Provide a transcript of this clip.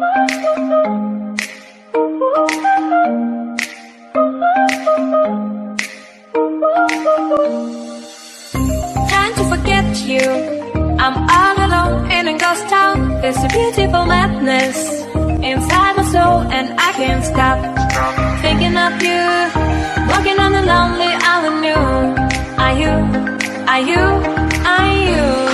Trying to forget you, I'm all alone in a ghost town. There's a beautiful madness inside my soul, and I can't stop thinking of you, walking on a lonely avenue. Are you, are you, are you?